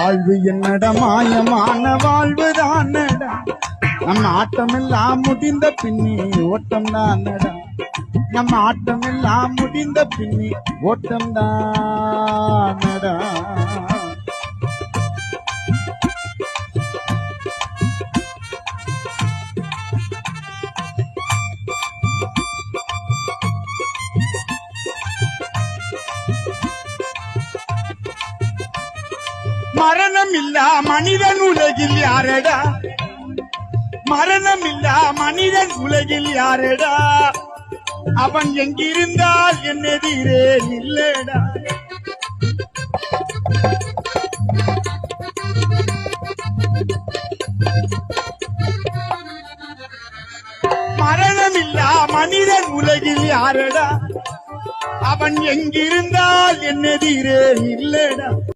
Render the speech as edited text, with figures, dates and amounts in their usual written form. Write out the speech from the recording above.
வாழ்வு என்னட மாயமான வாழ்வுதானடா. நம்ம ஆட்டமெல்லாம் முடிந்த பின்னி ஓட்டம் தானடா. நம்ம ஆட்டமெல்லாம் முடிந்த பின்னி ஓட்டம் தானடா. மரணம் இல்லா மனிதன் உலகில் யாரடா. மரணம் இல்லா மனிதன் உலகில் யாரடா. அவன் எங்கிருந்தால் என்னெதிரே இல்லடா. மரணம் இல்லா மனிதன் உலகில் யாரடா. அவன் எங்கிருந்தால் என்னெதிரே இல்லடா.